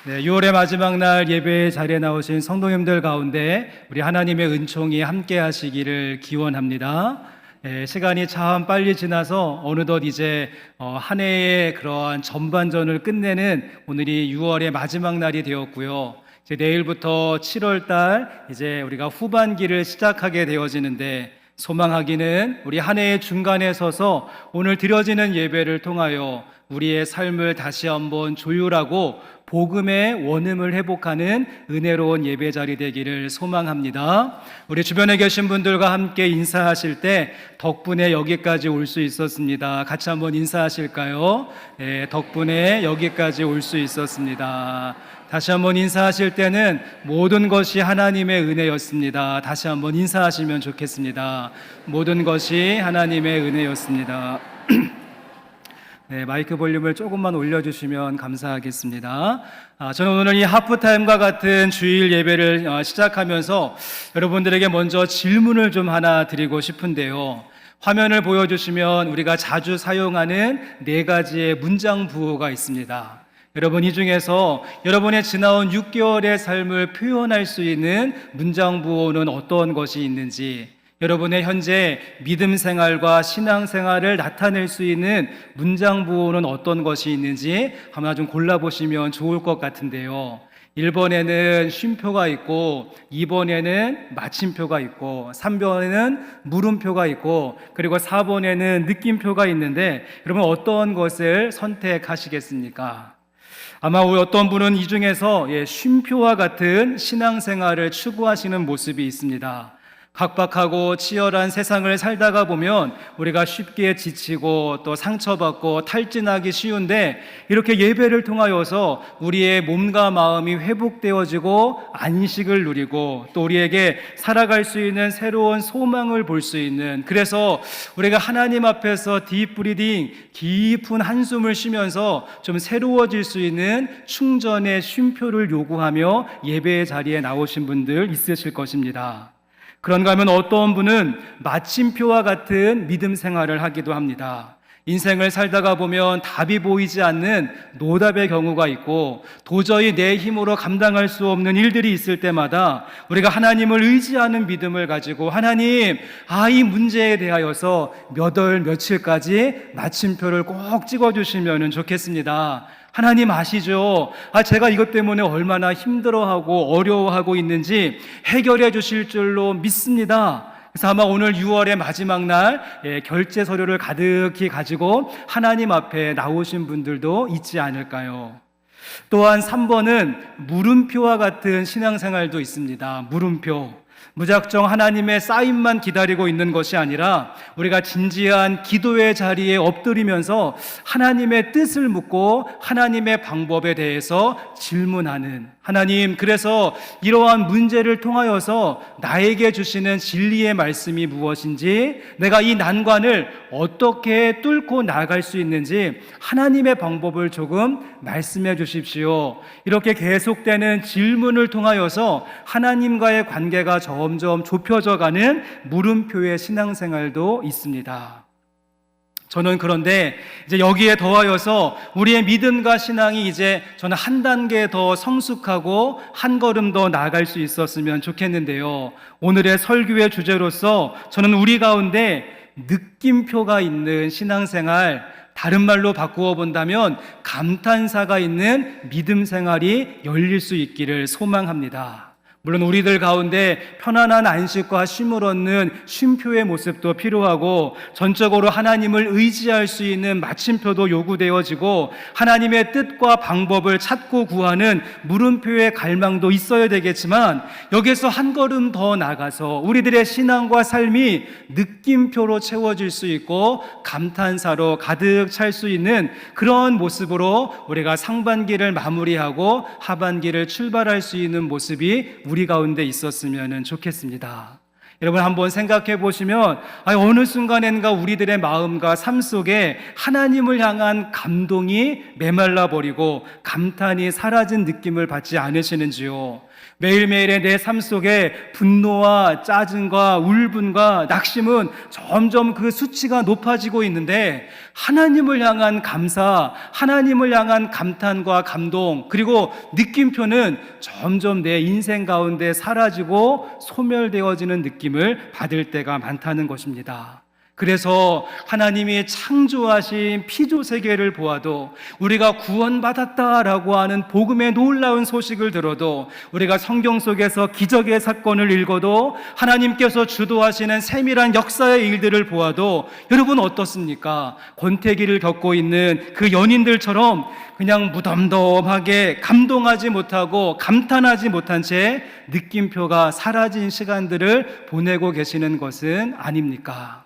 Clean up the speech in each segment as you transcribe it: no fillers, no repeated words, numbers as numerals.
네, 6월의 마지막 날 예배 자리에 나오신 성도님들 가운데 우리 하나님의 은총이 함께 하시기를 기원합니다. 시간이 참 빨리 지나서 어느덧 이제 한 해의 그러한 전반전을 끝내는 오늘이 6월의 마지막 날이 되었고요. 이제 내일부터 7월 달 이제 우리가 후반기를 시작하게 되어지는데, 소망하기는 우리 한 해의 중간에 서서 오늘 드려지는 예배를 통하여 우리의 삶을 다시 한번 조율하고 복음의 원음을 회복하는 은혜로운 예배 자리 되기를 소망합니다. 우리 주변에 계신 분들과 함께 인사하실 때 덕분에 여기까지 올 수 있었습니다. 같이 한번 인사하실까요? 네, 덕분에 여기까지 올 수 있었습니다. 다시 한번 인사하실 때는 모든 것이 하나님의 은혜였습니다. 다시 한번 인사하시면 좋겠습니다. 모든 것이 하나님의 은혜였습니다. 네, 마이크 볼륨을 조금만 올려주시면 감사하겠습니다. 저는 오늘 이 하프타임과 같은 주일 예배를 시작하면서 여러분들에게 먼저 질문을 좀 하나 드리고 싶은데요. 화면을 보여주시면 우리가 자주 사용하는 4가지의 문장 부호가 있습니다. 여러분, 이 중에서 여러분의 지나온 6개월의 삶을 표현할 수 있는 문장 부호는 어떤 것이 있는지, 여러분의 현재 믿음 생활과 신앙 생활을 나타낼 수 있는 문장 부호는 어떤 것이 있는지 하나 좀 골라보시면 좋을 것 같은데요. 1번에는 쉼표가 있고, 2번에는 마침표가 있고, 3번에는 물음표가 있고, 그리고 4번에는 느낌표가 있는데, 여러분 어떤 것을 선택하시겠습니까? 아마 어떤 분은 이 중에서 쉼표와 같은 신앙생활을 추구하시는 모습이 있습니다. 각박하고 치열한 세상을 살다가 보면 우리가 쉽게 지치고 또 상처받고 탈진하기 쉬운데, 이렇게 예배를 통하여서 우리의 몸과 마음이 회복되어지고 안식을 누리고 또 우리에게 살아갈 수 있는 새로운 소망을 볼 수 있는, 그래서 우리가 하나님 앞에서 딥브리딩, 깊은 한숨을 쉬면서 좀 새로워질 수 있는 충전의 쉼표를 요구하며 예배의 자리에 나오신 분들 있으실 것입니다. 그런가 하면 어떤 분은 마침표와 같은 믿음 생활을 하기도 합니다. 인생을 살다가 보면 답이 보이지 않는 노답의 경우가 있고, 도저히 내 힘으로 감당할 수 없는 일들이 있을 때마다 우리가 하나님을 의지하는 믿음을 가지고, 하나님, 이 문제에 대하여서 몇 월 며칠까지 마침표를 꼭 찍어주시면 좋겠습니다. 하나님 아시죠? 제가 이것 때문에 얼마나 힘들어하고 어려워하고 있는지 해결해 주실 줄로 믿습니다. 그래서 아마 오늘 6월의 마지막 날 결제 서류를 가득히 가지고 하나님 앞에 나오신 분들도 있지 않을까요? 또한 3번은 물음표와 같은 신앙생활도 있습니다. 물음표. 무작정 하나님의 사인만 기다리고 있는 것이 아니라 우리가 진지한 기도의 자리에 엎드리면서 하나님의 뜻을 묻고 하나님의 방법에 대해서 질문하는, 하나님, 그래서 이러한 문제를 통하여서 나에게 주시는 진리의 말씀이 무엇인지, 내가 이 난관을 어떻게 뚫고 나아갈 수 있는지 하나님의 방법을 조금 말씀해 주십시오. 이렇게 계속되는 질문을 통하여서 하나님과의 관계가 점점 좁혀져 가는 물음표의 신앙생활도 있습니다. 저는 그런데 이제 여기에 더하여서 우리의 믿음과 신앙이 이제 저는 한 단계 더 성숙하고 한 걸음 더 나아갈 수 있었으면 좋겠는데요. 오늘의 설교의 주제로서 저는 우리 가운데 느낌표가 있는 신앙생활, 다른 말로 바꾸어 본다면 감탄사가 있는 믿음 생활이 열릴 수 있기를 소망합니다. 물론 우리들 가운데 편안한 안식과 쉼을 얻는 쉼표의 모습도 필요하고, 전적으로 하나님을 의지할 수 있는 마침표도 요구되어지고, 하나님의 뜻과 방법을 찾고 구하는 물음표의 갈망도 있어야 되겠지만, 여기서 한 걸음 더 나가서 우리들의 신앙과 삶이 느낌표로 채워질 수 있고 감탄사로 가득 찰 수 있는 그런 모습으로 우리가 상반기를 마무리하고 하반기를 출발할 수 있는 모습이 우리 가운데 있었으면 좋겠습니다. 여러분 한번 생각해 보시면 어느 순간엔가 우리들의 마음과 삶 속에 하나님을 향한 감동이 메말라 버리고 감탄이 사라진 느낌을 받지 않으시는지요? 매일매일의 내 삶 속에 분노와 짜증과 울분과 낙심은 점점 그 수치가 높아지고 있는데 하나님을 향한 감사, 하나님을 향한 감탄과 감동, 그리고 느낌표는 점점 내 인생 가운데 사라지고 소멸되어지는 느낌을 받을 때가 많다는 것입니다. 그래서 하나님이 창조하신 피조 세계를 보아도, 우리가 구원받았다라고 하는 복음의 놀라운 소식을 들어도, 우리가 성경 속에서 기적의 사건을 읽어도, 하나님께서 주도하시는 세밀한 역사의 일들을 보아도 여러분 어떻습니까? 권태기를 겪고 있는 그 연인들처럼 그냥 무덤덤하게 감동하지 못하고 감탄하지 못한 채 느낌표가 사라진 시간들을 보내고 계시는 것은 아닙니까?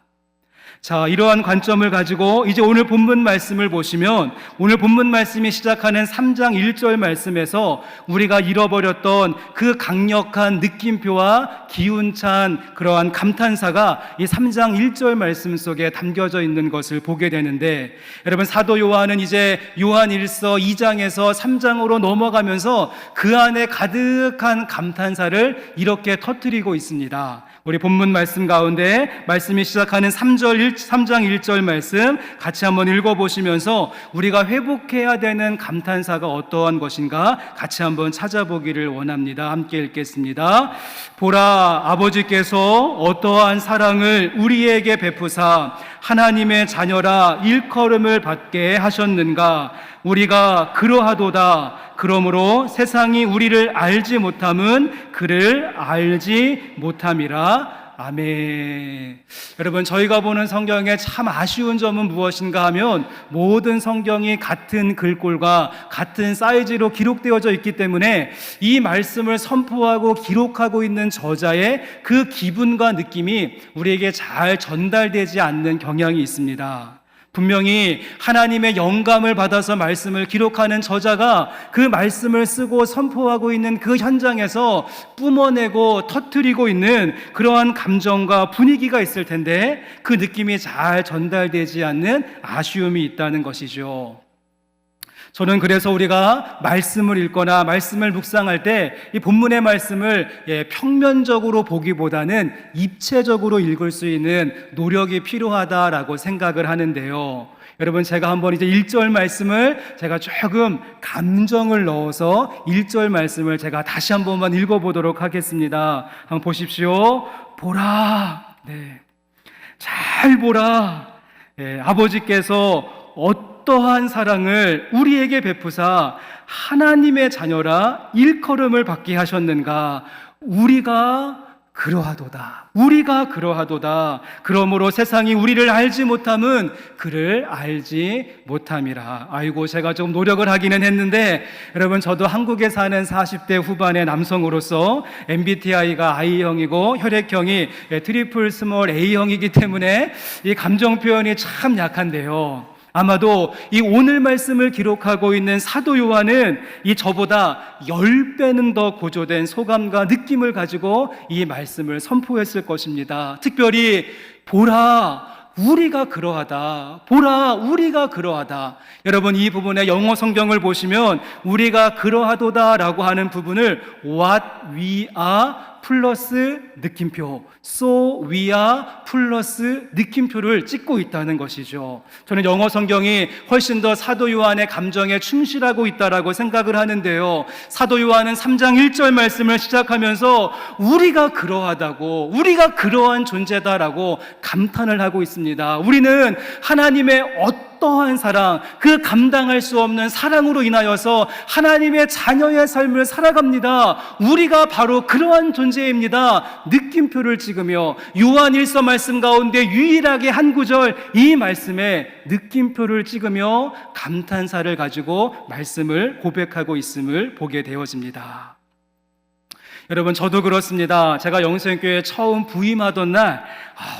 자, 이러한 관점을 가지고 이제 오늘 본문 말씀을 보시면, 오늘 본문 말씀이 시작하는 3장 1절 말씀에서 우리가 잃어버렸던 그 강력한 느낌표와 기운찬 그러한 감탄사가 이 3장 1절 말씀 속에 담겨져 있는 것을 보게 되는데, 여러분 사도 요한은 이제 요한일서 2장에서 3장으로 넘어가면서 그 안에 가득한 감탄사를 이렇게 터뜨리고 있습니다. 우리 본문 말씀 가운데 말씀이 시작하는 3장 1절 말씀 같이 한번 읽어보시면서 우리가 회복해야 되는 감탄사가 어떠한 것인가 같이 한번 찾아보기를 원합니다. 함께 읽겠습니다. 보라, 아버지께서 어떠한 사랑을 우리에게 베푸사 하나님의 자녀라 일컬음을 받게 하셨는가. 우리가 그러하도다. 그러므로 세상이 우리를 알지 못함은 그를 알지 못함이라. 아멘. 여러분, 저희가 보는 성경의 참 아쉬운 점은 무엇인가 하면 모든 성경이 같은 글꼴과 같은 사이즈로 기록되어져 있기 때문에 이 말씀을 선포하고 기록하고 있는 저자의 그 기분과 느낌이 우리에게 잘 전달되지 않는 경향이 있습니다. 분명히 하나님의 영감을 받아서 말씀을 기록하는 저자가 그 말씀을 쓰고 선포하고 있는 그 현장에서 뿜어내고 터뜨리고 있는 그러한 감정과 분위기가 있을 텐데 그 느낌이 잘 전달되지 않는 아쉬움이 있다는 것이죠. 저는 그래서 우리가 말씀을 읽거나 말씀을 묵상할 때 이 본문의 말씀을 평면적으로 보기보다는 입체적으로 읽을 수 있는 노력이 필요하다라고 생각을 하는데요. 여러분, 제가 한번 이제 1절 말씀을 제가 조금 감정을 넣어서 1절 말씀을 제가 다시 한 번만 읽어보도록 하겠습니다. 한번 보십시오. 보라, 잘 보라. 아버지께서 어떠한 사랑을 우리에게 베푸사 하나님의 자녀라 일컬음을 받게 하셨는가. 우리가 그러하도다. 우리가 그러하도다. 그러므로 세상이 우리를 알지 못함은 그를 알지 못함이라. 아이고, 제가 좀 노력을 하기는 했는데 여러분, 저도 한국에 사는 40대 후반의 남성으로서 MBTI가 I형이고 혈액형이 트리플 스몰 A형이기 때문에 이 감정 표현이 참 약한데요. 아마도 이 오늘 말씀을 기록하고 있는 사도 요한은 이 저보다 10배는 더 고조된 소감과 느낌을 가지고 이 말씀을 선포했을 것입니다. 특별히 보라, 우리가 그러하다. 보라, 우리가 그러하다. 여러분, 이 부분의 영어 성경을 보시면 우리가 그러하도다 라고 하는 부분을 what we are 플러스 느낌표, so we are 플러스 느낌표를 찍고 있다는 것이죠. 저는 영어 성경이 훨씬 더 사도 요한의 감정에 충실하고 있다라고 생각을 하는데요. 사도 요한은 3장 1절 말씀을 시작하면서 우리가 그러하다고, 우리가 그러한 존재다라고 감탄을 하고 있습니다. 우리는 하나님의 어떠한 사랑, 그 감당할 수 없는 사랑으로 인하여서 하나님의 자녀의 삶을 살아갑니다. 우리가 바로 그러한 존재입니다. 느낌표를 찍으며 요한일서 말씀 가운데 유일하게 한 구절 이 말씀에 느낌표를 찍으며 감탄사를 가지고 말씀을 고백하고 있음을 보게 되어집니다. 여러분, 저도 그렇습니다. 제가 영생교회에 처음 부임하던 날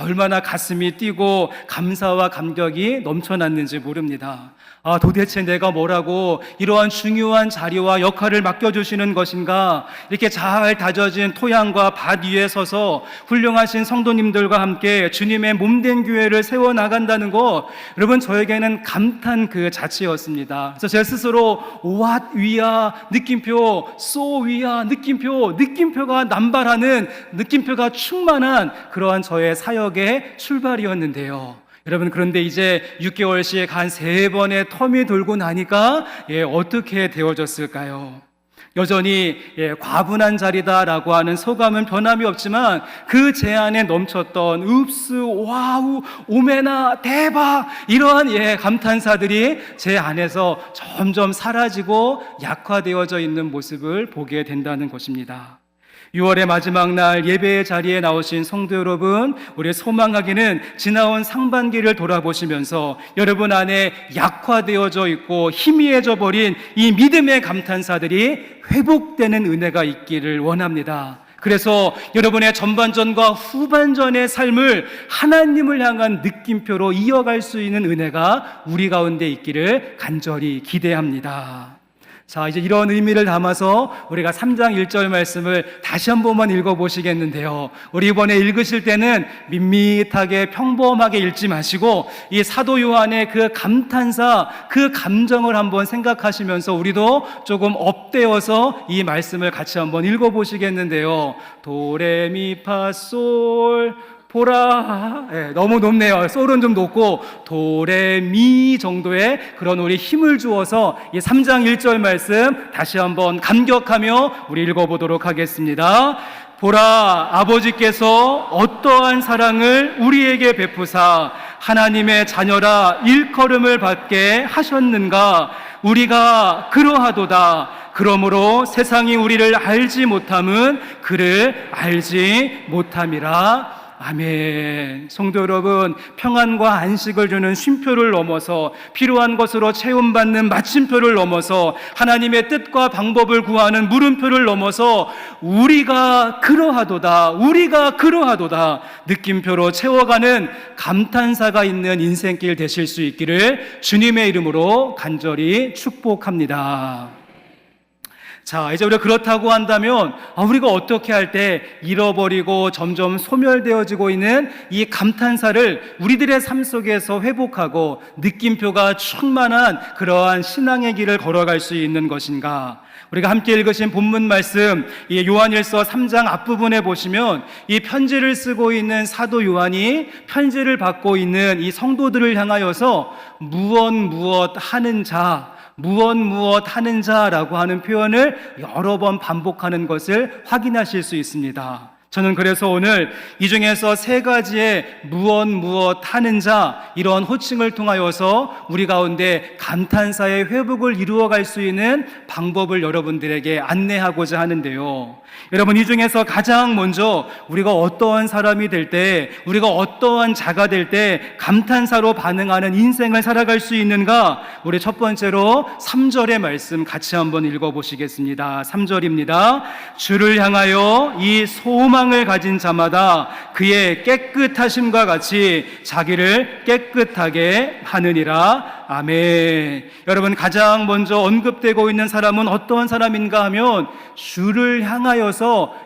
얼마나 가슴이 뛰고 감사와 감격이 넘쳐났는지 모릅니다. 도대체 내가 뭐라고 이러한 중요한 자리와 역할을 맡겨주시는 것인가? 이렇게 잘 다져진 토양과 밭 위에 서서 훌륭하신 성도님들과 함께 주님의 몸된 교회를 세워나간다는 것, 여러분 저에게는 감탄 그 자체였습니다. 그래서 제 스스로 what 위야 느낌표, so 위야 느낌표가 남발하는, 느낌표가 충만한 그러한 저의 사역의 출발이었는데요. 여러분, 그런데 이제 6개월씩 한 3번의 텀이 돌고 나니까 어떻게 되어졌을까요? 여전히 과분한 자리다라고 하는 소감은 변함이 없지만 그 제 안에 넘쳤던 읍스, 와우, 오메나, 대박 이러한 감탄사들이 제 안에서 점점 사라지고 약화되어져 있는 모습을 보게 된다는 것입니다. 6월의 마지막 날 예배의 자리에 나오신 성도 여러분, 우리 소망하기는 지나온 상반기를 돌아보시면서 여러분 안에 약화되어져 있고 희미해져 버린 이 믿음의 감탄사들이 회복되는 은혜가 있기를 원합니다. 그래서 여러분의 전반전과 후반전의 삶을 하나님을 향한 느낌표로 이어갈 수 있는 은혜가 우리 가운데 있기를 간절히 기대합니다. 자, 이제 이런 의미를 담아서 우리가 3장 1절 말씀을 다시 한 번만 읽어보시겠는데요. 우리 이번에 읽으실 때는 밋밋하게 평범하게 읽지 마시고 이 사도 요한의 그 감탄사, 그 감정을 한번 생각하시면서 우리도 조금 업되어서 이 말씀을 같이 한번 읽어보시겠는데요. 도레미파솔 보라. 너무 높네요. 솔은 좀 높고 도레미 정도의 그런 우리 힘을 주어서 이 3장 1절 말씀 다시 한번 감격하며 우리 읽어보도록 하겠습니다. 보라, 아버지께서 어떠한 사랑을 우리에게 베푸사 하나님의 자녀라 일컬음을 받게 하셨는가. 우리가 그러하도다. 그러므로 세상이 우리를 알지 못함은 그를 알지 못함이라. 아멘. 성도 여러분, 평안과 안식을 주는 쉼표를 넘어서 필요한 것으로 채움받는 마침표를 넘어서 하나님의 뜻과 방법을 구하는 물음표를 넘어서 우리가 그러하도다 느낌표로 채워가는 감탄사가 있는 인생길 되실 수 있기를 주님의 이름으로 간절히 축복합니다. 자, 이제 우리가 그렇다고 한다면 우리가 어떻게 할 때 잃어버리고 점점 소멸되어지고 있는 이 감탄사를 우리들의 삶 속에서 회복하고 느낌표가 충만한 그러한 신앙의 길을 걸어갈 수 있는 것인가? 우리가 함께 읽으신 본문 말씀, 이 요한일서 3장 앞부분에 보시면 이 편지를 쓰고 있는 사도 요한이 편지를 받고 있는 이 성도들을 향하여서 무엇 하는 자라고 하는 표현을 여러 번 반복하는 것을 확인하실 수 있습니다. 저는 그래서 오늘 이 중에서 3가지의 무엇 하는 자, 이런 호칭을 통하여서 우리 가운데 감탄사의 회복을 이루어갈 수 있는 방법을 여러분들에게 안내하고자 하는데요. 여러분, 이 중에서 가장 먼저 우리가 어떠한 사람이 될 때, 우리가 어떠한 자가 될 때 감탄사로 반응하는 인생을 살아갈 수 있는가? 우리 첫 번째로 3절의 말씀 같이 한번 읽어보시겠습니다. 3절입니다. 주를 향하여 이 소망을 가진 자마다 그의 깨끗하심과 같이 자기를 깨끗하게 하느니라. 아멘. 여러분, 가장 먼저 언급되고 있는 사람은 어떠한 사람인가 하면 주를 향하여서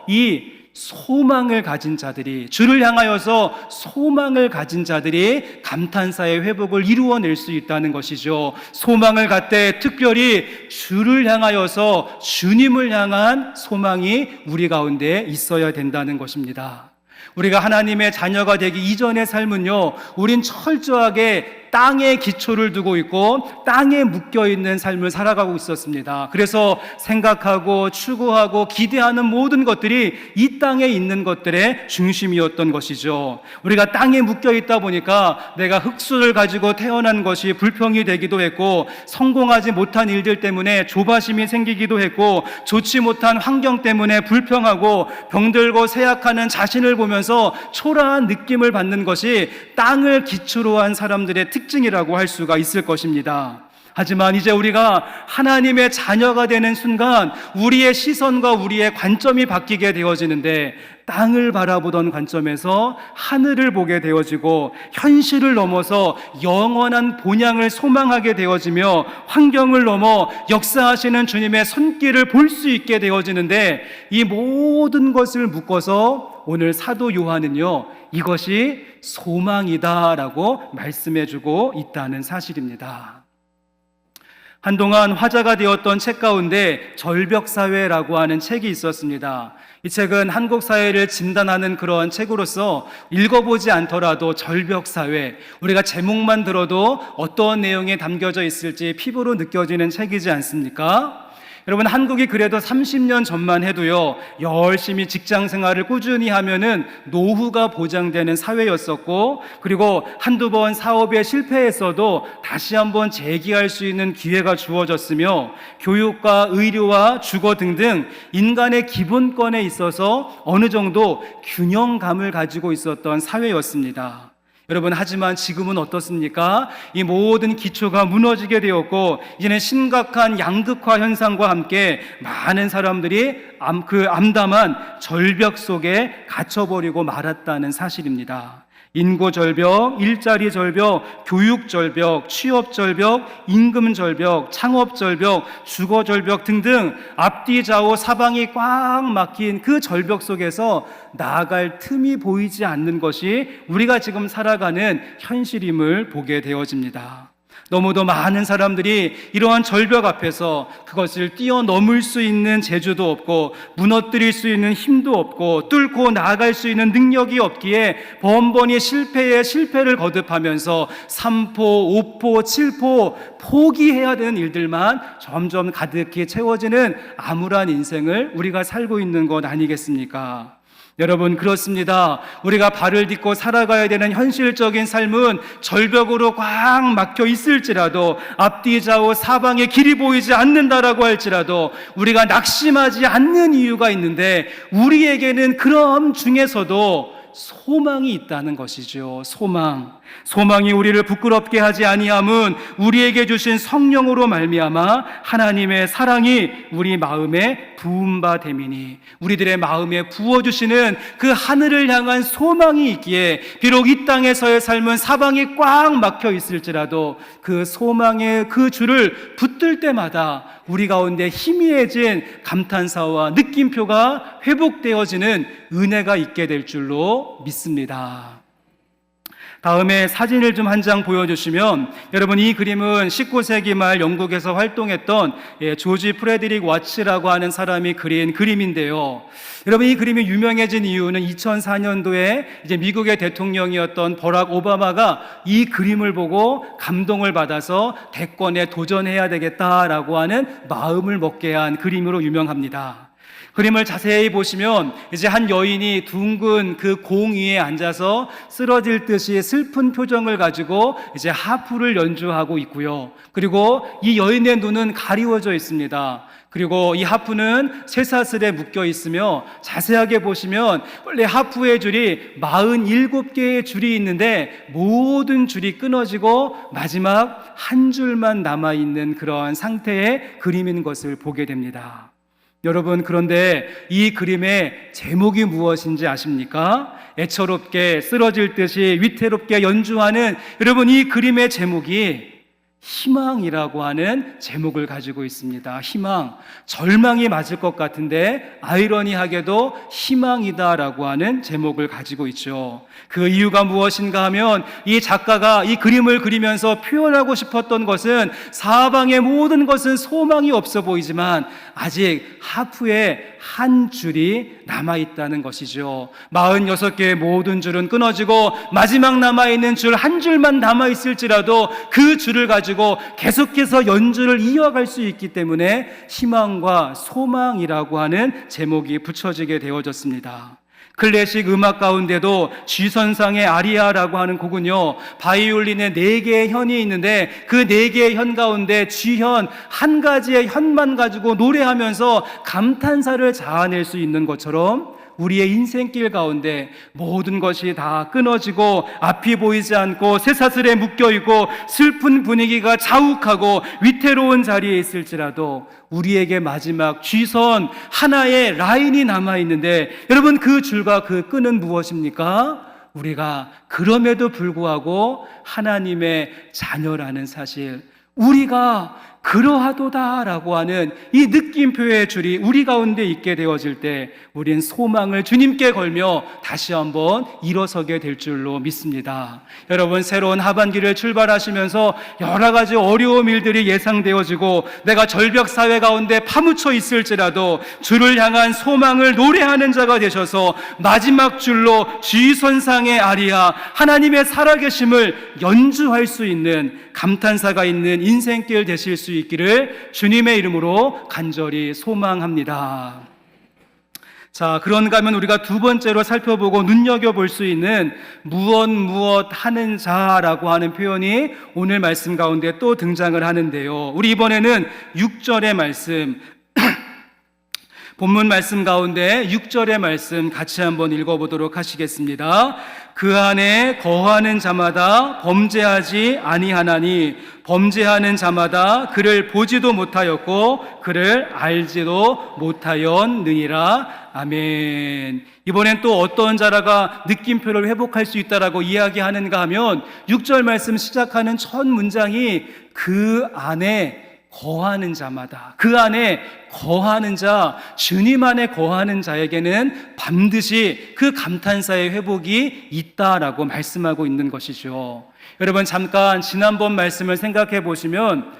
이 소망을 가진 자들이, 주를 향하여서 소망을 가진 자들이 감탄사의 회복을 이루어낼 수 있다는 것이죠. 소망을 갖되 특별히 주를 향하여서 주님을 향한 소망이 우리 가운데 있어야 된다는 것입니다. 우리가 하나님의 자녀가 되기 이전의 삶은요, 우린 철저하게 땅에 기초를 두고 있고 땅에 묶여있는 삶을 살아가고 있었습니다. 그래서 생각하고 추구하고 기대하는 모든 것들이 이 땅에 있는 것들의 중심이었던 것이죠. 우리가 땅에 묶여있다 보니까 내가 흙수를 가지고 태어난 것이 불평이 되기도 했고, 성공하지 못한 일들 때문에 조바심이 생기기도 했고, 좋지 못한 환경 때문에 불평하고 병들고 쇠약하는 자신을 보면서 초라한 느낌을 받는 것이 땅을 기초로 한 사람들의 특징이라고 할 수가 있을 것입니다. 하지만 이제 우리가 하나님의 자녀가 되는 순간 우리의 시선과 우리의 관점이 바뀌게 되어지는데, 땅을 바라보던 관점에서 하늘을 보게 되어지고 현실을 넘어서 영원한 본향을 소망하게 되어지며 환경을 넘어 역사하시는 주님의 손길을 볼 수 있게 되어지는데, 이 모든 것을 묶어서 오늘 사도 요한은요, 이것이 소망이다라고 말씀해주고 있다는 사실입니다. 한동안 화제가 되었던 책 가운데 절벽사회라고 하는 책이 있었습니다. 이 책은 한국 사회를 진단하는 그러한 책으로서 읽어보지 않더라도 절벽사회, 우리가 제목만 들어도 어떤 내용이 담겨져 있을지 피부로 느껴지는 책이지 않습니까? 여러분, 한국이 그래도 30년 전만 해도요, 열심히 직장 생활을 꾸준히 하면은 노후가 보장되는 사회였었고, 그리고 한두 번 사업에 실패했어도 다시 한번 재기할 수 있는 기회가 주어졌으며, 교육과 의료와 주거 등등 인간의 기본권에 있어서 어느 정도 균형감을 가지고 있었던 사회였습니다. 여러분, 하지만 지금은 어떻습니까? 이 모든 기초가 무너지게 되었고, 이제는 심각한 양극화 현상과 함께 많은 사람들이 그 암담한 절벽 속에 갇혀버리고 말았다는 사실입니다. 인구 절벽, 일자리 절벽, 교육 절벽, 취업 절벽, 임금 절벽, 창업 절벽, 주거 절벽 등등 앞뒤 좌우 사방이 꽉 막힌 그 절벽 속에서 나아갈 틈이 보이지 않는 것이 우리가 지금 살아가는 현실임을 보게 되어집니다. 너무도 많은 사람들이 이러한 절벽 앞에서 그것을 뛰어넘을 수 있는 재주도 없고 무너뜨릴 수 있는 힘도 없고 뚫고 나아갈 수 있는 능력이 없기에 번번이 실패에 실패를 거듭하면서 3포, 5포, 7포 포기해야 되는 일들만 점점 가득히 채워지는 암울한 인생을 우리가 살고 있는 것 아니겠습니까? 여러분, 그렇습니다. 우리가 발을 딛고 살아가야 되는 현실적인 삶은 절벽으로 꽉 막혀 있을지라도, 앞뒤 좌우 사방에 길이 보이지 않는다라고 할지라도 우리가 낙심하지 않는 이유가 있는데, 우리에게는 그런 중에서도 소망이 있다는 것이죠. 소망이 우리를 부끄럽게 하지 아니함은 우리에게 주신 성령으로 말미암아 하나님의 사랑이 우리 마음에 부은 바 됨이니, 우리들의 마음에 부어주시는 그 하늘을 향한 소망이 있기에 비록 이 땅에서의 삶은 사방이 꽉 막혀 있을지라도 그 소망의 그 줄을 붙들 때마다 우리 가운데 희미해진 감탄사와 느낌표가 회복되어지는 은혜가 있게 될 줄로 믿습니다. 다음에 사진을 좀 한 장 보여주시면, 여러분, 이 그림은 19세기 말 영국에서 활동했던 조지 프레드릭 와츠라고 하는 사람이 그린 그림인데요. 여러분, 이 그림이 유명해진 이유는 2004년도에 이제 미국의 대통령이었던 버락 오바마가 이 그림을 보고 감동을 받아서 대권에 도전해야 되겠다라고 하는 마음을 먹게 한 그림으로 유명합니다. 그림을 자세히 보시면 이제 한 여인이 둥근 그 공 위에 앉아서 쓰러질 듯이 슬픈 표정을 가지고 이제 하프를 연주하고 있고요. 그리고 이 여인의 눈은 가리워져 있습니다. 그리고 이 하프는 쇠사슬에 묶여 있으며, 자세하게 보시면 원래 하프의 줄이 47개의 줄이 있는데 모든 줄이 끊어지고 마지막 한 줄만 남아있는 그러한 상태의 그림인 것을 보게 됩니다. 여러분, 그런데 이 그림의 제목이 무엇인지 아십니까? 애처롭게 쓰러질 듯이 위태롭게 연주하는, 여러분, 이 그림의 제목이 희망이라고 하는 제목을 가지고 있습니다. 희망, 절망이 맞을 것 같은데 아이러니하게도 희망이다라고 하는 제목을 가지고 있죠. 그 이유가 무엇인가 하면, 이 작가가 이 그림을 그리면서 표현하고 싶었던 것은 사방의 모든 것은 소망이 없어 보이지만 아직 하프에 한 줄이 남아있다는 것이죠. 46개의 모든 줄은 끊어지고 마지막 남아있는 줄 한 줄만 남아있을지라도 그 줄을 가지고 계속해서 연주를 이어갈 수 있기 때문에 희망과 소망이라고 하는 제목이 붙여지게 되어졌습니다. 클래식 음악 가운데도 G선상의 아리아라고 하는 곡은요, 바이올린에 4개의 현이 있는데 그 4개의 현 가운데 G현 한 가지의 현만 가지고 노래하면서 감탄사를 자아낼 수 있는 것처럼, 우리의 인생길 가운데 모든 것이 다 끊어지고 앞이 보이지 않고 쇠사슬에 묶여있고 슬픈 분위기가 자욱하고 위태로운 자리에 있을지라도 우리에게 마지막 쥐선 하나의 라인이 남아있는데, 여러분, 그 줄과 그 끈은 무엇입니까? 우리가 그럼에도 불구하고 하나님의 자녀라는 사실, 우리가 그러하도다라고 하는 이 느낌표의 줄이 우리 가운데 있게 되어질 때 우린 소망을 주님께 걸며 다시 한번 일어서게 될 줄로 믿습니다. 여러분, 새로운 하반기를 출발하시면서 여러 가지 어려운 일들이 예상되어지고 내가 절벽 사회 가운데 파묻혀 있을지라도 주를 향한 소망을 노래하는 자가 되셔서 마지막 줄로 지선상의 아리아, 하나님의 살아계심을 연주할 수 있는 감탄사가 있는 인생길 되실 수 있기를 주님의 이름으로 간절히 소망합니다. 자, 그런가 하면 우리가 두 번째로 살펴보고 눈여겨볼 수 있는 무엇 하는 자라고 하는 표현이 오늘 말씀 가운데 또 등장을 하는데요. 우리 이번에는 6절의 말씀, 본문 말씀 가운데 6절의 말씀 같이 한번 읽어보도록 하시겠습니다. 그 안에 거하는 자마다 범죄하지 아니하나니 범죄하는 자마다 그를 보지도 못하였고 그를 알지도 못하였느니라. 아멘. 이번엔 또 어떤 자라가 느낌표를 회복할 수 있다라고 이야기하는가 하면 6절 말씀 시작하는 첫 문장이 그 안에 거하는 자마다, 그 안에 거하는 자, 주님 안에 거하는 자에게는 반드시 그 감탄사의 회복이 있다라고 말씀하고 있는 것이죠. 여러분, 잠깐 지난번 말씀을 생각해 보시면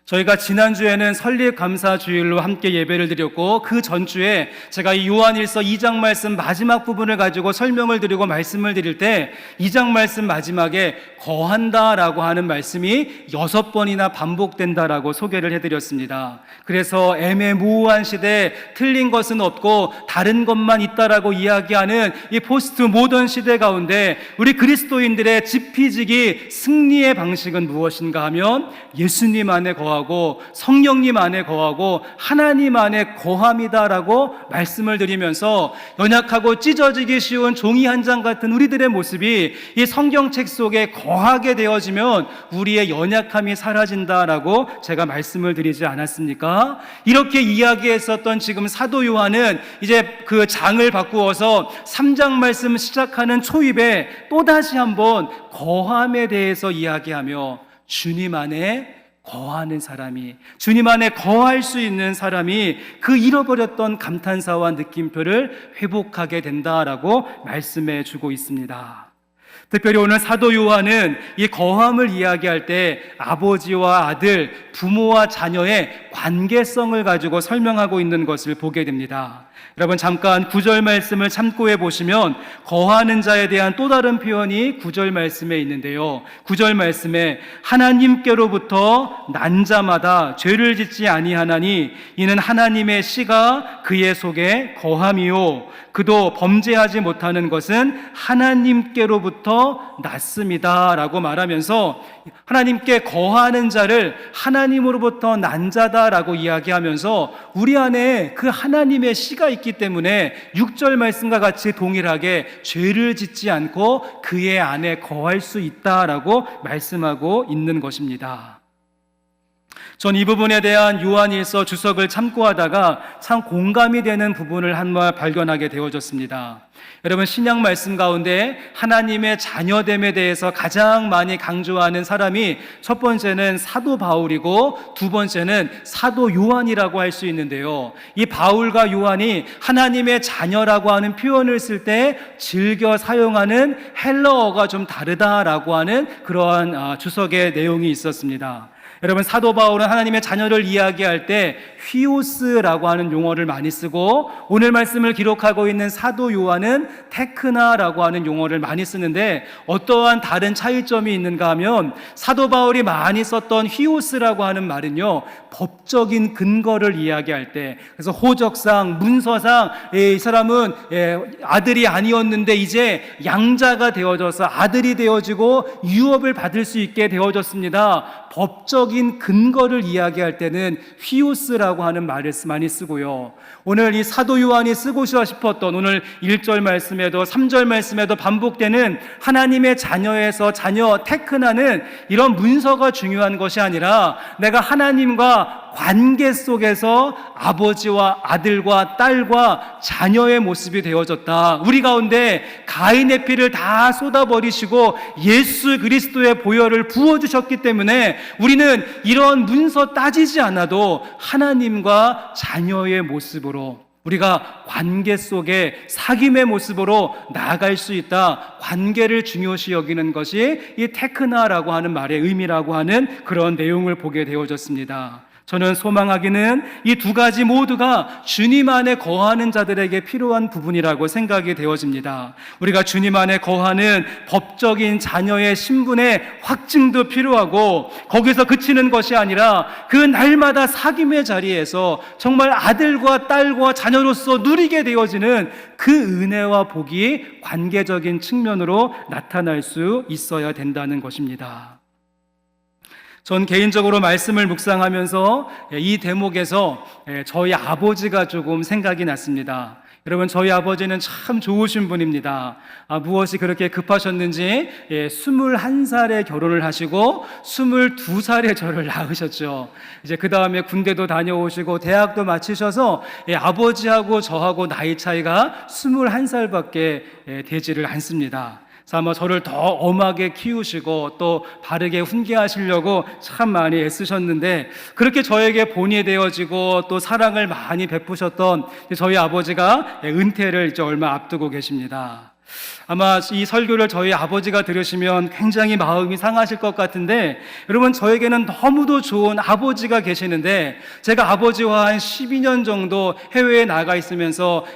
저희가 지난주에는 설립감사주일로 함께 예배를 드렸고, 그 전주에 제가 이 요한일서 2장 말씀 마지막 부분을 가지고 설명을 드리고 말씀을 드릴 때 2장 말씀 마지막에 거한다라고 하는 말씀이 6번이나 반복된다라고 소개를 해드렸습니다. 그래서 애매모호한 시대에 틀린 것은 없고 다른 것만 있다라고 이야기하는 이 포스트 모던 시대 가운데 우리 그리스도인들의 지피지기 승리의 방식은 무엇인가 하면 예수님 안에 거하고 성령님 안에 거하고 하나님 안에 거함이다라고 말씀을 드리면서 연약하고 찢어지기 쉬운 종이 한 장 같은 우리들의 모습이 이 성경책 속에 거하게 되어지면 우리의 연약함이 사라진다라고 제가 말씀을 드리지 않았습니까? 이렇게 이야기했었던 지금 사도 요한은 이제 그 장을 바꾸어서 3장 말씀 시작하는 초입에 또다시 한번 거함에 대해서 이야기하며 주님 안에 거하는 사람이, 주님 안에 거할 수 있는 사람이 그 잃어버렸던 감탄사와 느낌표를 회복하게 된다라고 말씀해 주고 있습니다. 특별히 오늘 사도 요한은 이 거함을 이야기할 때 아버지와 아들, 부모와 자녀의 관계성을 가지고 설명하고 있는 것을 보게 됩니다. 여러분, 잠깐 9절 말씀을 참고해 보시면 거하는 자에 대한 또 다른 표현이 9절 말씀에 있는데요. 9절 말씀에 하나님께로부터 난 자마다 죄를 짓지 아니하나니 이는 하나님의 씨가 그의 속에 거함이요 그도 범죄하지 못하는 것은 하나님께로부터 났습니다 라고 말하면서 하나님께 거하는 자를 하나님으로부터 난 자다라고 이야기하면서 우리 안에 그 하나님의 씨가 있기 때문에 6절 말씀과 같이 동일하게 죄를 짓지 않고 그의 안에 거할 수 있다라고 말씀하고 있는 것입니다. 전 이 부분에 대한 요한일서 주석을 참고하다가 참 공감이 되는 부분을 한번 발견하게 되어졌습니다. 여러분, 신약 말씀 가운데 하나님의 자녀됨에 대해서 가장 많이 강조하는 사람이 첫 번째는 사도 바울이고 두 번째는 사도 요한이라고 할 수 있는데요. 이 바울과 요한이 하나님의 자녀라고 하는 표현을 쓸 때 즐겨 사용하는 헬러어가 좀 다르다라고 하는 그러한 주석의 내용이 있었습니다. 여러분, 사도 바울은 하나님의 자녀를 이야기할 때 휘오스라고 하는 용어를 많이 쓰고 오늘 말씀을 기록하고 있는 사도 요한은 테크나라고 하는 용어를 많이 쓰는데 어떠한 다른 차이점이 있는가 하면 사도 바울이 많이 썼던 휘오스라고 하는 말은요, 법적인 근거를 이야기할 때, 그래서 호적상, 문서상 이 사람은 아들이 아니었는데 이제 양자가 되어져서 아들이 되어지고 유업을 받을 수 있게 되어졌습니다. 법적인 근거를 이야기할 때는 휘오스라고 하는 말을 많이 쓰고요. 오늘 이 사도 요한이 쓰고 싶었던 오늘 1절 말씀에도 3절 말씀에도 반복되는 하나님의 자녀에서 자녀 테크나는 이런 문서가 중요한 것이 아니라 내가 하나님과 관계 속에서 아버지와 아들과 딸과 자녀의 모습이 되어졌다. 우리 가운데 가인의 피를 다 쏟아버리시고 예수 그리스도의 보혈을 부어주셨기 때문에 우리는 이런 문서 따지지 않아도 하나님과 자녀의 모습으로 우리가 관계 속에 사귐의 모습으로 나아갈 수 있다. 관계를 중요시 여기는 것이 이 테크나라고 하는 말의 의미라고 하는 그런 내용을 보게 되어졌습니다. 저는 소망하기는 이 두 가지 모두가 주님 안에 거하는 자들에게 필요한 부분이라고 생각이 되어집니다. 우리가 주님 안에 거하는 법적인 자녀의 신분의 확증도 필요하고 거기서 그치는 것이 아니라 그 날마다 사귐의 자리에서 정말 아들과 딸과 자녀로서 누리게 되어지는 그 은혜와 복이 관계적인 측면으로 나타날 수 있어야 된다는 것입니다. 전 개인적으로 말씀을 묵상하면서 이 대목에서 저희 아버지가 조금 생각이 났습니다. 여러분, 저희 아버지는 참 좋으신 분입니다. 무엇이 그렇게 급하셨는지 21살에 결혼을 하시고 22살에 저를 낳으셨죠. 이제 그 다음에 군대도 다녀오시고 대학도 마치셔서 아버지하고 저하고 나이 차이가 21살밖에 되지를 않습니다. 아마 저를 더 엄하게 키우시고 또 바르게 훈계하시려고 참 많이 애쓰셨는데 그렇게 저에게 본이 되어지고 또 사랑을 많이 베푸셨던 저희 아버지가 은퇴를 이제 얼마 앞두고 계십니다. 아마 이 설교를 저희 아버지가 들으시면 굉장히 마음이 상하실 것 같은데 여러분, 저에게는 너무도 좋은 아버지가 계시는데 제가 아버지와 한 12년 정도 해외에 나가 있으면서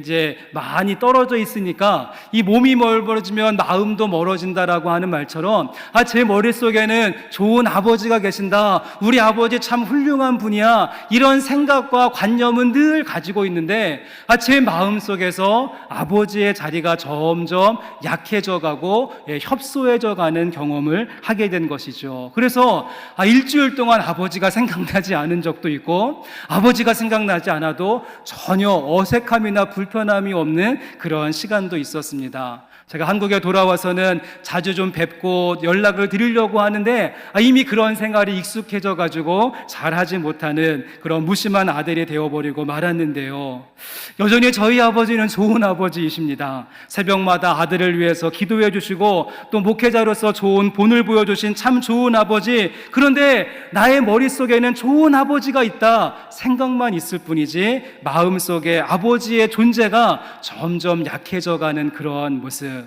이제 많이 떨어져 있으니까 이 몸이 멀어지면 마음도 멀어진다라고 하는 말처럼 제 머릿속에는 좋은 아버지가 계신다, 우리 아버지 참 훌륭한 분이야, 이런 생각과 관념은 늘 가지고 있는데 제 마음속에서 아버지의 자리가 점점 약해져 가고 협소해져 가는 경험을 하게 된 것이죠. 그래서 일주일 동안 아버지가 생각나지 않은 적도 있고 아버지가 생각나지 않아도 전혀 어색함이나 불편함이 없는 그런 시간도 있었습니다. 제가 한국에 돌아와서는 자주 좀 뵙고 연락을 드리려고 하는데 이미 그런 생활이 익숙해져 가지고 잘하지 못하는 그런 무심한 아들이 되어버리고 말았는데요. 여전히 저희 아버지는 좋은 아버지이십니다. 새벽마다 아들을 위해서 기도해 주시고 또 목회자로서 좋은 본을 보여주신 참 좋은 아버지. 그런데 나의 머릿속에는 좋은 아버지가 있다 생각만 있을 뿐이지 마음속에 아버지의 존재가 점점 약해져가는 그런 모습.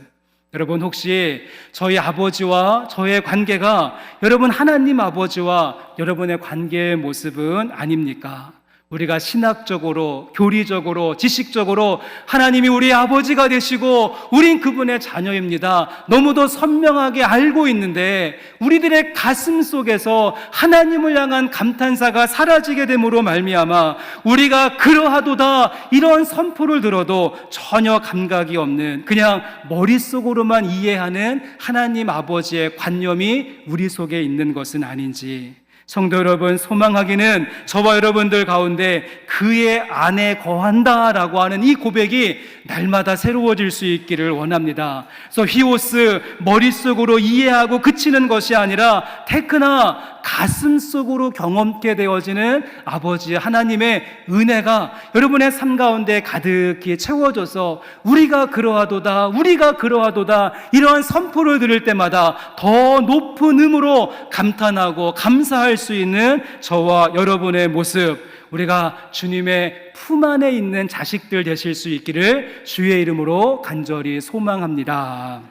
여러분, 혹시 저희 아버지와 저의 관계가 여러분 하나님 아버지와 여러분의 관계의 모습은 아닙니까? 우리가 신학적으로, 교리적으로, 지식적으로 하나님이 우리 아버지가 되시고 우린 그분의 자녀입니다, 너무도 선명하게 알고 있는데 우리들의 가슴 속에서 하나님을 향한 감탄사가 사라지게 됨으로 말미암아 우리가 그러하도다 이런 선포를 들어도 전혀 감각이 없는, 그냥 머릿속으로만 이해하는 하나님 아버지의 관념이 우리 속에 있는 것은 아닌지. 성도 여러분, 소망하기는 저와 여러분들 가운데 그의 안에 거한다라고 하는 이 고백이 날마다 새로워질 수 있기를 원합니다. 그래서 히오스, 머릿속으로 이해하고 그치는 것이 아니라 테크나 가슴속으로 경험케 되어지는 아버지 하나님의 은혜가 여러분의 삶 가운데 가득히 채워져서 우리가 그러하도다, 우리가 그러하도다 이러한 선포를 들을 때마다 더 높은 음으로 감탄하고 감사할 수 있는 저와 여러분의 모습, 우리가 주님의 품 안에 있는 자식들 되실 수 있기를 주의 이름으로 간절히 소망합니다.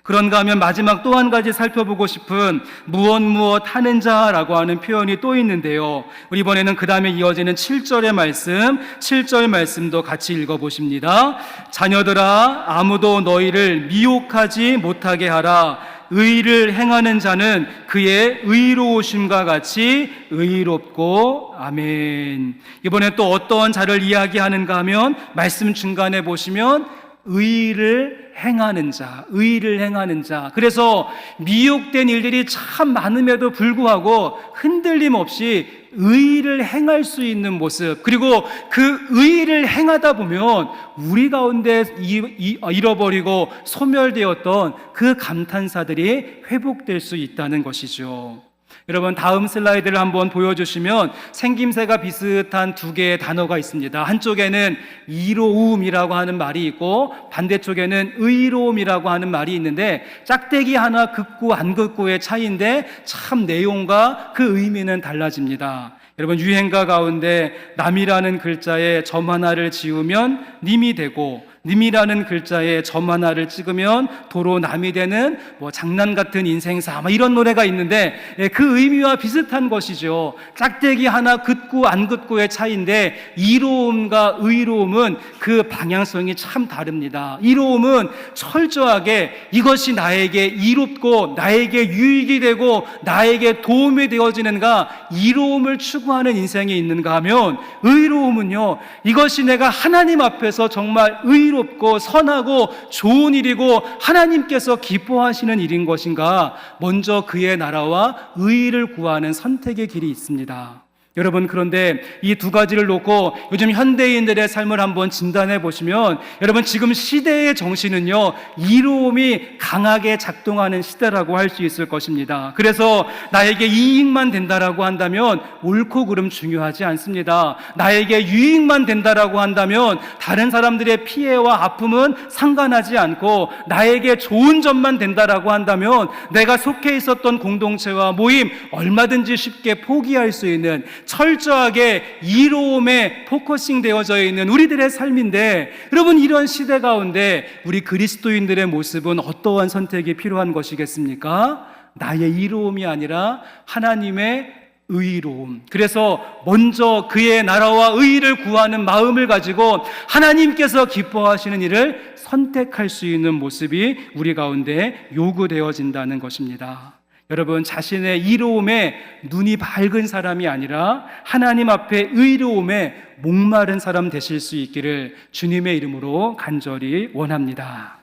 그런가 하면 마지막 또 한 가지 살펴보고 싶은 무엇 하는 자라고 하는 표현이 또 있는데요. 우리 이번에는 그 다음에 이어지는 7절의 말씀, 7절 말씀도 같이 읽어보십니다. 자녀들아, 아무도 너희를 미혹하지 못하게 하라. 의를 행하는 자는 그의 의로우심과 같이 의롭고. 아멘. 이번에 또 어떤 자를 이야기하는가 하면 말씀 중간에 보시면 의를 행하는 자, 의를 행하는 자. 그래서 미혹된 일들이 참 많음에도 불구하고 흔들림 없이 의를 행할 수 있는 모습, 그리고 그 의를 행하다 보면 우리 가운데 잃어버리고 소멸되었던 그 감탄사들이 회복될 수 있다는 것이죠. 여러분, 다음 슬라이드를 한번 보여주시면 생김새가 비슷한 두 개의 단어가 있습니다. 한쪽에는 이로움이라고 하는 말이 있고 반대쪽에는 의로움이라고 하는 말이 있는데, 짝대기 하나 긋고 안 긋고의 차이인데 참 내용과 그 의미는 달라집니다. 여러분, 유행가 가운데 남이라는 글자에 점 하나를 지우면 님이 되고, 님이라는 글자에 점 하나를 찍으면 도로 남이 되는 장난 같은 인생사, 이런 노래가 있는데, 그 의미와 비슷한 것이죠. 짝대기 하나 긋고 안 긋고의 차이인데, 이로움과 의로움은 그 방향성이 참 다릅니다. 이로움은 철저하게 이것이 나에게 이롭고 나에게 유익이 되고 나에게 도움이 되어지는가, 이로움을 추구하는 인생이 있는가 하면, 의로움은요, 이것이 내가 하나님 앞에서 정말 의롭고 선하고 좋은 일이고 하나님께서 기뻐하시는 일인 것인가, 먼저 그의 나라와 의를 구하는 선택의 길이 있습니다. 여러분, 그런데 이 두 가지를 놓고 요즘 현대인들의 삶을 한번 진단해 보시면, 여러분, 지금 시대의 정신은요, 이로움이 강하게 작동하는 시대라고 할 수 있을 것입니다. 그래서 나에게 이익만 된다라고 한다면 옳고 그름 중요하지 않습니다. 나에게 유익만 된다라고 한다면 다른 사람들의 피해와 아픔은 상관하지 않고, 나에게 좋은 점만 된다라고 한다면 내가 속해 있었던 공동체와 모임 얼마든지 쉽게 포기할 수 있는, 철저하게 이로움에 포커싱 되어져 있는 우리들의 삶인데, 여러분, 이런 시대 가운데 우리 그리스도인들의 모습은 어떠한 선택이 필요한 것이겠습니까? 나의 이로움이 아니라 하나님의 의로움. 그래서 먼저 그의 나라와 의를 구하는 마음을 가지고 하나님께서 기뻐하시는 일을 선택할 수 있는 모습이 우리 가운데 요구되어진다는 것입니다. 여러분, 자신의 이로움에 눈이 밝은 사람이 아니라 하나님 앞에 의로움에 목마른 사람 되실 수 있기를 주님의 이름으로 간절히 원합니다.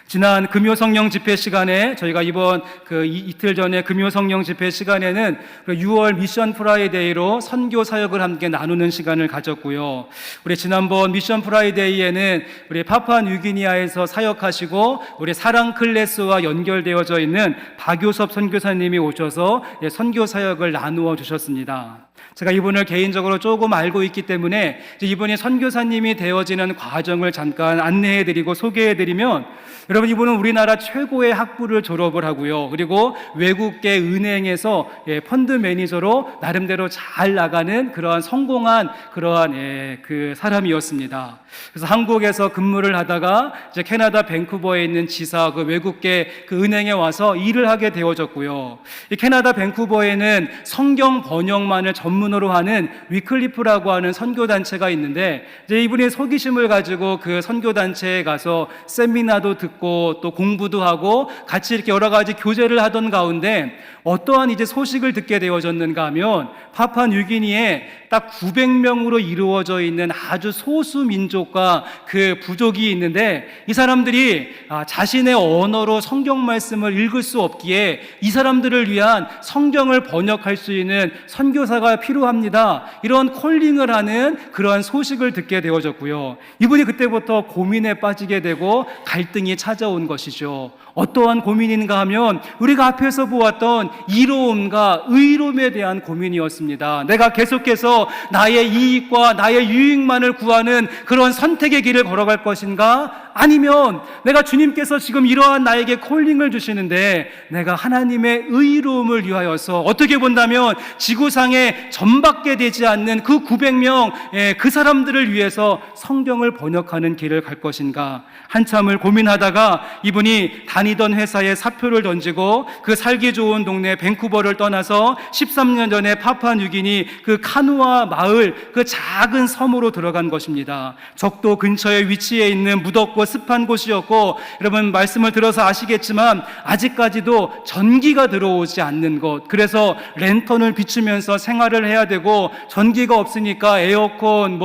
지난 금요성령 집회 시간에, 저희가 이번 이틀 전에 금요성령 집회 시간에는 6월 미션 프라이데이로 선교 사역을 함께 나누는 시간을 가졌고요. 우리 지난번 미션 프라이데이에는 우리 파푸아뉴기니아에서 사역하시고 우리 사랑 클래스와 연결되어져 있는 박효섭 선교사님이 오셔서 선교 사역을 나누어 주셨습니다. 제가 이분을 개인적으로 조금 알고 있기 때문에 이분이 선교사님이 되어지는 과정을 잠깐 안내해드리고 소개해드리면, 여러분, 이분은 우리나라 최고의 학부를 졸업을 하고요, 그리고 외국계 은행에서 펀드 매니저로 나름대로 잘 나가는 그러한 성공한 그러한 그 사람이었습니다. 그래서 한국에서 근무를 하다가 이제 캐나다 밴쿠버에 있는 지사 그 외국계 그 은행에 와서 일을 하게 되어졌고요. 이 캐나다 밴쿠버에는 성경 번역만을 전문으로 하는 위클리프라고 하는 선교단체가 있는데, 이제 이분이 호기심을 가지고 그 선교단체에 가서 세미나도 듣고 또 공부도 하고 같이 이렇게 여러 가지 교제를 하던 가운데 어떠한 이제 소식을 듣게 되어졌는가 하면, 파푸아뉴기니에 딱 900명으로 이루어져 있는 아주 소수 민족과 그 부족이 있는데, 이 사람들이 자신의 언어로 성경 말씀을 읽을 수 없기에 이 사람들을 위한 성경을 번역할 수 있는 선교사가 필요합니다, 이런 콜링을 하는 그러한 소식을 듣게 되어졌고요. 이분이 그때부터 고민에 빠지게 되고 갈등이 찾아온 것이죠. 어떠한 고민인가 하면 우리가 앞에서 보았던 이로움과 의로움에 대한 고민이었습니다. 내가 계속해서 나의 이익과 나의 유익만을 구하는 그런 선택의 길을 걸어갈 것인가? 아니면 내가 주님께서 지금 이러한 나에게 콜링을 주시는데 내가 하나님의 의로움을 위하여서, 어떻게 본다면 지구상에 전밖에 되지 않는 그 900명 그 사람들을 위해서 성경을 번역하는 길을 갈 것인가? 한참을 고민하다가 이분이 다니던 회사에 사표를 던지고 그 살기 좋은 동네 밴쿠버를 떠나서 13년 전에 파푸아뉴기니 그 카누아 마을 그 작은 섬으로 들어간 것입니다. 적도 근처에 위치해 있는 무덥고 습한 곳이었고, 여러분 말씀을 들어서 아시겠지만 아직까지도 전기가 들어오지 않는 곳, 그래서 랜턴을 비추면서 생활을 해야 되고, 전기가 없으니까 에어컨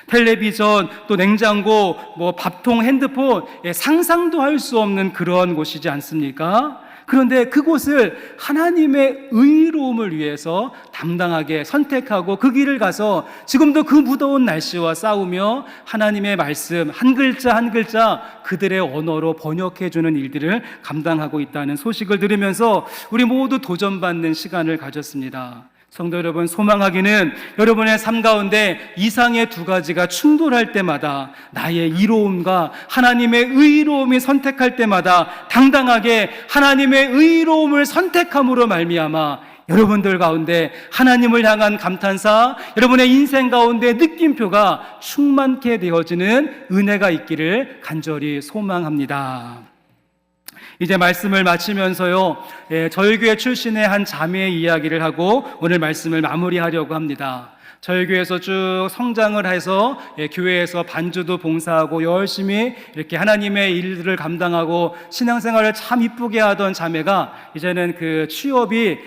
텔레비전, 또 냉장고, 뭐 밥통, 핸드폰, 상상도 할 수 없는 그런 곳이지 않습니까? 그런데 그곳을 하나님의 의로움을 위해서 담당하게 선택하고 그 길을 가서 지금도 그 무더운 날씨와 싸우며 하나님의 말씀 한 글자 한 글자 그들의 언어로 번역해주는 일들을 감당하고 있다는 소식을 들으면서 우리 모두 도전받는 시간을 가졌습니다. 성도 여러분, 소망하기는 여러분의 삶 가운데 이상의 두 가지가 충돌할 때마다 나의 이로움과 하나님의 의로움이 선택할 때마다 당당하게 하나님의 의로움을 선택함으로 말미암아 여러분들 가운데 하나님을 향한 감탄사, 여러분의 인생 가운데 느낌표가 충만케 되어지는 은혜가 있기를 간절히 소망합니다. 이제 말씀을 마치면서요, 저희 교회 출신의 한 자매의 이야기를 하고 오늘 말씀을 마무리하려고 합니다. 저희 교회에서 쭉 성장을 해서 교회에서 반주도 봉사하고 열심히 이렇게 하나님의 일들을 감당하고 신앙생활을 참 이쁘게 하던 자매가 이제는 그 취업이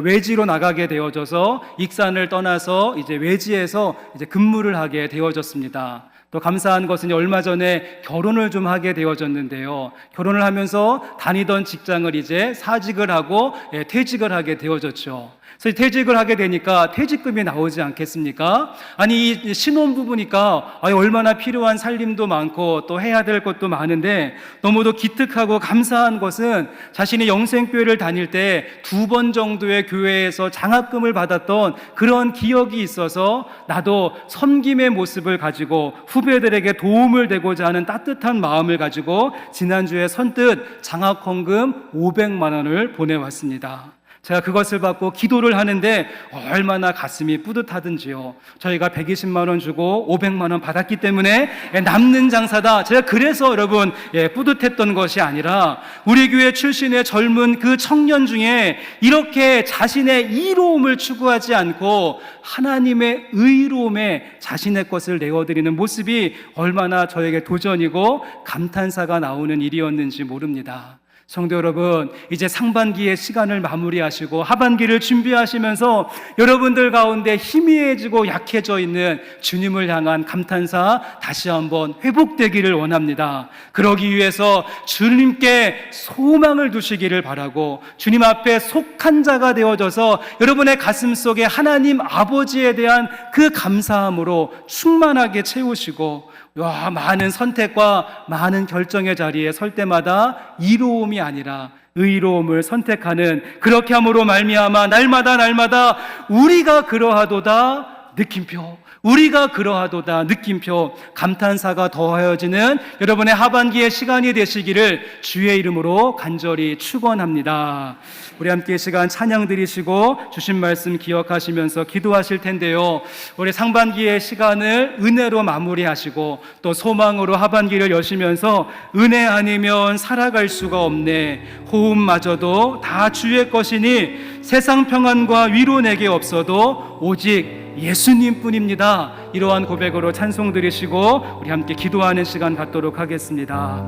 외지로 나가게 되어져서 익산을 떠나서 이제 외지에서 이제 근무를 하게 되어졌습니다. 또 감사한 것은 얼마 전에 결혼을 좀 하게 되어졌는데요. 결혼을 하면서 다니던 직장을 이제 사직을 하고 퇴직을 하게 되어졌죠. 그래서 퇴직을 하게 되니까 퇴직금이 나오지 않겠습니까? 아니, 이 신혼부부니까 얼마나 필요한 살림도 많고 또 해야 될 것도 많은데 너무도 기특하고 감사한 것은 자신이 영생교회를 다닐 때 2번 정도의 교회에서 장학금을 받았던 그런 기억이 있어서 나도 섬김의 모습을 가지고 후배들에게 도움을 되고자 하는 따뜻한 마음을 가지고 지난주에 선뜻 장학헌금 500만 원을 보내왔습니다. 제가 그것을 받고 기도를 하는데 얼마나 가슴이 뿌듯하든지요. 저희가 120만 원 주고 500만 원 받았기 때문에 남는 장사다. 제가 그래서 여러분 뿌듯했던 것이 아니라 우리 교회 출신의 젊은 그 청년 중에 이렇게 자신의 이로움을 추구하지 않고 하나님의 의로움에 자신의 것을 내어드리는 모습이 얼마나 저에게 도전이고 감탄사가 나오는 일이었는지 모릅니다. 성도 여러분, 이제 상반기의 시간을 마무리하시고 하반기를 준비하시면서 여러분들 가운데 희미해지고 약해져 있는 주님을 향한 감탄사 다시 한번 회복되기를 원합니다. 그러기 위해서 주님께 소망을 두시기를 바라고 주님 앞에 속한 자가 되어져서 여러분의 가슴 속에 하나님 아버지에 대한 그 감사함으로 충만하게 채우시고 많은 선택과 많은 결정의 자리에 설 때마다 이로움이 아니라 의로움을 선택하는, 그렇게 함으로 말미암아 날마다 우리가 그러하도다 느낌표, 우리가 그러하도다 느낌표, 감탄사가 더하여지는 여러분의 하반기의 시간이 되시기를 주의 이름으로 간절히 축원합니다. 우리 함께 시간 찬양 드리시고 주신 말씀 기억하시면서 기도하실 텐데요, 우리 상반기의 시간을 은혜로 마무리하시고 또 소망으로 하반기를 여시면서 은혜 아니면 살아갈 수가 없네, 호흡마저도 다 주의 것이니 세상 평안과 위로 내게 없어도 오직 예수님 뿐입니다. 이러한 고백으로 찬송 드리시고 우리 함께 기도하는 시간 갖도록 하겠습니다.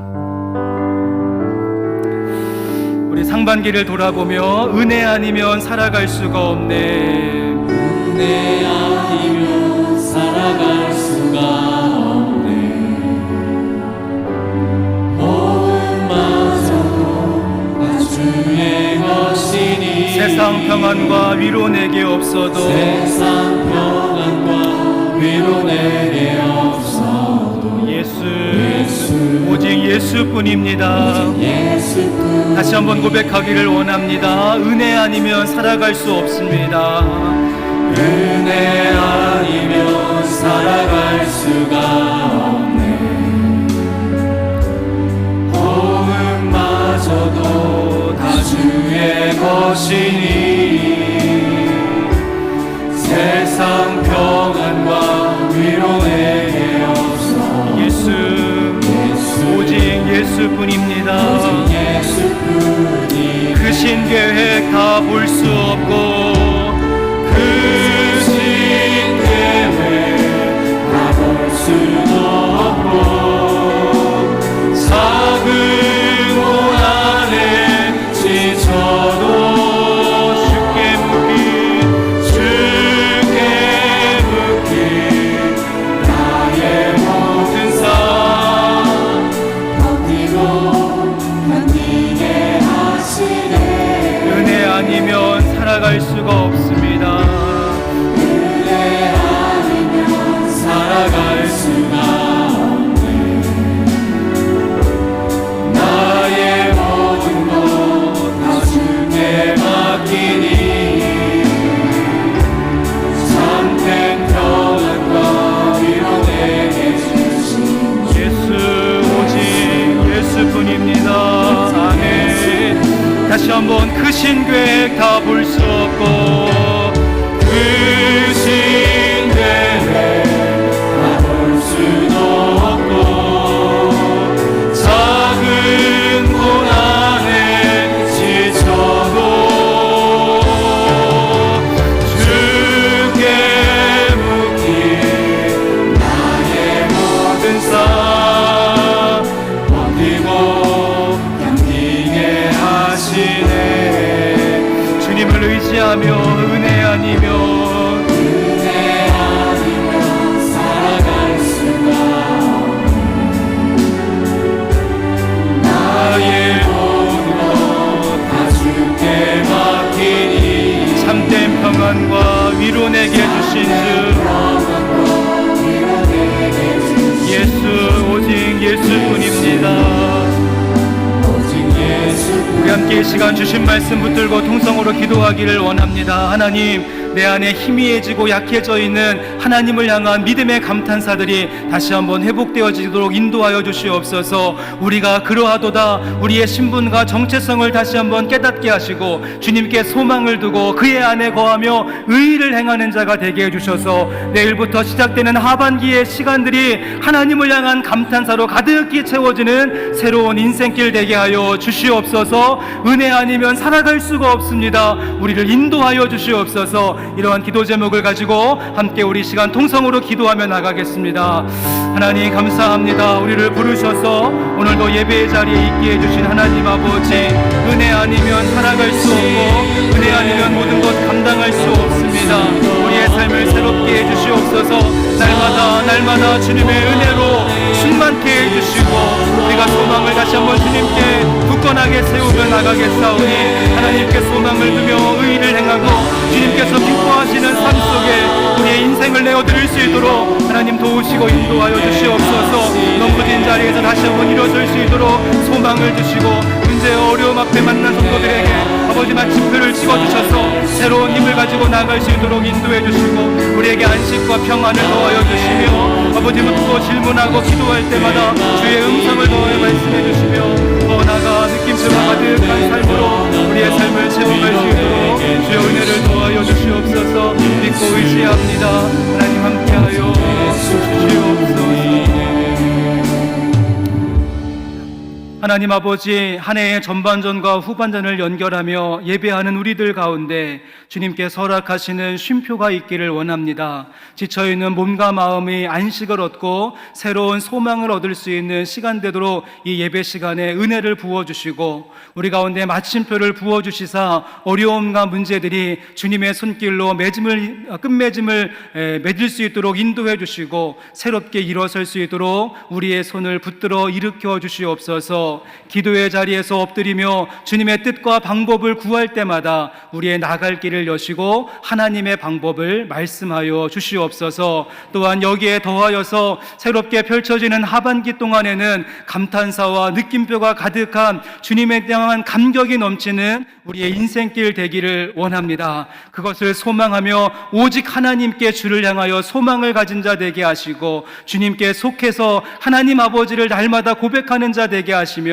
우리 상반기를 돌아보며 은혜 아니면 살아갈 수가 없네, 은혜 아니면 살아갈 수가 없네, 호흡마저도 다 주의 것이니 세상 평안과 위로 내게 없어도 세상 평안과 위로 내게 없어도 예수 오직 예수뿐입니다. 예수뿐 다시 한번 고백하기를 원합니다. 은혜 아니면 살아갈 수 없습니다. 은혜 아니면 살아갈 수가 없네, 호흡마저도 다 주의 것이니 세상 평안과 위로 내게 없어 예수 오직 예수뿐입니다. 오직 예수뿐이 그 신계획 다 볼 수 없고 그 신계획 다시 한번 크신 계획 다 볼 수 없고 크신 계획 다 볼 수도 없고 작은 고난에 지쳐도 주께 묻기 나의 모든 삶 버티고 견디게 하시네. 주님을 의지하며 은혜 아니며 살아갈 수가 나의 모든 것 다 주께 맡기니 참된 평안과 위로 내게 주신 주 예수 오직 예수뿐입니다. 오직 예수 우리 함께 이 시간 주신 말씀 붙들고 통성으로 기도하기를 원합니다. 하나님, 내 안에 희미해지고 약해져 있는 하나님을 향한 믿음의 감탄사들이 다시 한번 회복되어지도록 인도하여 주시옵소서. 우리가 그러하도다 우리의 신분과 정체성을 다시 한번 깨닫게 하시고 주님께 소망을 두고 그의 안에 거하며 의의를 행하는 자가 되게 해주셔서 내일부터 시작되는 하반기의 시간들이 하나님을 향한 감탄사로 가득히 채워지는 새로운 인생길 되게 하여 주시옵소서. 은혜 아니면 살아갈 수가 없습니다. 우리를 인도하여 주시옵소서. 이러한 기도 제목을 가지고 함께 우리 시간 통성으로 기도하며 나가겠습니다. 하나님 감사합니다. 우리를 부르셔서 오늘도 예배의 자리에 있게 해주신 하나님 아버지, 은혜 아니면 살아갈 수 없고 은혜 아니면 모든 것 감당할 수 없습니다. 우리의 삶을 새롭게 해주시옵소서. 날마다 주님의 은혜로 충만케 해주시고 우리가 소망을 다시 한번 주님께 굳건하게 세우며 나가겠사오니 하나님께 소망을 두며 의의를 행하고 주님께서 기뻐하시는 삶 속에 우리의 인생을 내어드릴 수 있도록 하나님 도우시고 인도하여 주시옵소서. 넘어진 자리에서 다시 한번 일어설 수 있도록 소망을 주시고 문제와 어려움 앞에 만난 성도들에게 아버지 마침표를 찍어주셔서 새로운 힘을 가지고 나아갈 수 있도록 인도해 주시고 우리에게 안식과 평안을 더하여 주시며 아버지 묻고 질문하고 기도할 때마다 주의 음성을 더하여 말씀해 주시며 더 나아가 느낌표가 가득한 삶으로 우리의 삶을 채워갈 수 있도록 주의 은혜를 더하여 주시옵소서. 믿고 의지합니다. 하나님 함께하여 주시옵소서. 하나님 아버지, 한 해의 전반전과 후반전을 연결하며 예배하는 우리들 가운데 주님께 허락하시는 쉼표가 있기를 원합니다. 지쳐있는 몸과 마음이 안식을 얻고 새로운 소망을 얻을 수 있는 시간 되도록 이 예배 시간에 은혜를 부어주시고 우리 가운데 마침표를 부어주시사 어려움과 문제들이 주님의 손길로 끝맺음을 맺을 수 있도록 인도해 주시고 새롭게 일어설 수 있도록 우리의 손을 붙들어 일으켜 주시옵소서. 기도의 자리에서 엎드리며 주님의 뜻과 방법을 구할 때마다 우리의 나갈 길을 여시고 하나님의 방법을 말씀하여 주시옵소서. 또한 여기에 더하여서 새롭게 펼쳐지는 하반기 동안에는 감탄사와 느낌표가 가득한 주님에 대한 감격이 넘치는 우리의 인생길 되기를 원합니다. 그것을 소망하며 오직 하나님께 주를 향하여 소망을 가진 자 되게 하시고 주님께 속해서 하나님 아버지를 날마다 고백하는 자 되게 하시며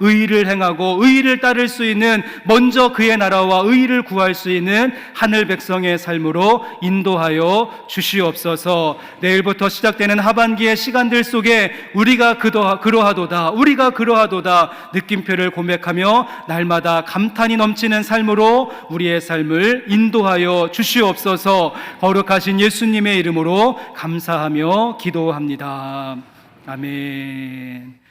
의의를 행하고 의의를 따를 수 있는 먼저 그의 나라와 의의를 구할 수 있는 하늘 백성의 삶으로 인도하여 주시옵소서. 내일부터 시작되는 하반기의 시간들 속에 우리가 그러하도다 느낌표를 고백하며 날마다 감탄이 넘치는 삶으로 우리의 삶을 인도하여 주시옵소서. 거룩하신 예수님의 이름으로 감사하며 기도합니다. 아멘.